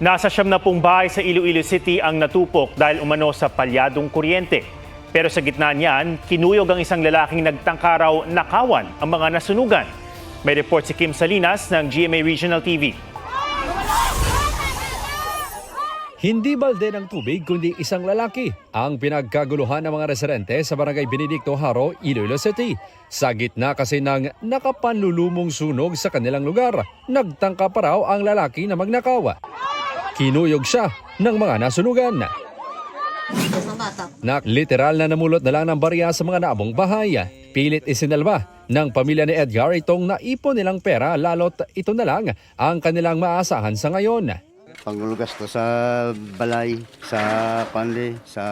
Nasa 70 bahay sa Iloilo City ang natupok dahil umano sa palyadong kuryente. Pero sa gitna niyan, kinuyog ang isang lalaking nagtangkaraw nakawan ang mga nasunugan. May report si Kim Salinas ng GMA Regional TV. Hindi balde ng tubig kundi isang lalaki ang pinagkaguluhan ng mga residente sa Barangay Benedicto Haro, Iloilo City. Sa gitna kasi ng nakapanlulumong sunog sa kanilang lugar, nagtangka pa raw ang lalaki na magnakaw. Kinuyog siya ng mga nasunugan. Literal na namulot na lang ng barya sa mga naabong bahay. Pilit isinalba ng pamilya ni Edgar itong naipon nilang pera, lalo't ito na lang ang kanilang maasahan sa ngayon. Panglulugas to sa balay, sa panli, sa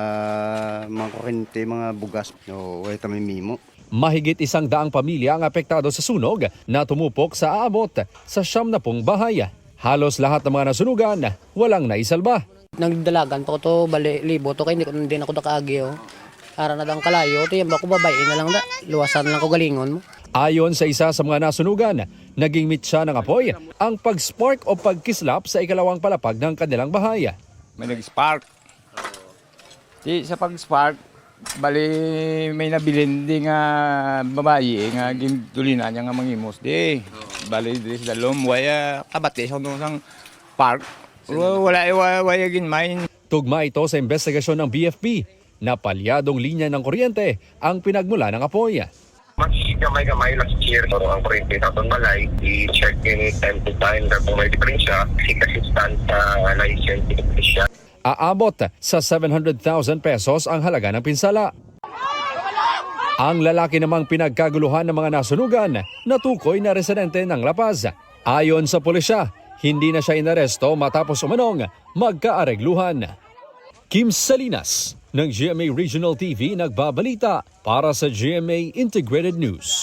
mga kuryente, mga bugas. Wala kami mimo. Mahigit 100 pamilya ang apektado sa sunog na tumupok sa aabot sa 70 bahay. Halos lahat ng mga nasunugan walang naisalba. Nagdalagan pa ko to, bali, libo to, kaya hindi na ako nakaagyo. Ara na dang kalayo, tiyan ba ko babae na lang da, luwasan lang ko galingon mo. Ayon sa isa sa mga nasunugan, naging mitsa ng apoy ang pag-spark o pagkislap sa ikalawang palapag ng kanilang bahay. May nag-spark. Sa pag-spark, bali may nabilin di nga babae nga gintulinan niya nga mangimos di. Bali di sa dalom, waya kabati sa nung park. Wala ginmain. Tugma ito sa investigasyon ng BFP na palyadong linya ng kuryente ang pinagmula ng apoy. Mas gamay-gamay last year ang kuryente sa balay, i-check in time to time kung may diferensya, kasi-assistant sa license siya. Aabot sa 700,000 pesos ang halaga ng pinsala. Ang lalaki namang pinagkaguluhan ng mga nasunugan, natukoy na residente ng La Paz. Ayon sa pulisya, hindi na siya inaresto matapos umanong magkaaregluhan. Kim Salinas ng GMA Regional TV nagbabalita para sa GMA Integrated News.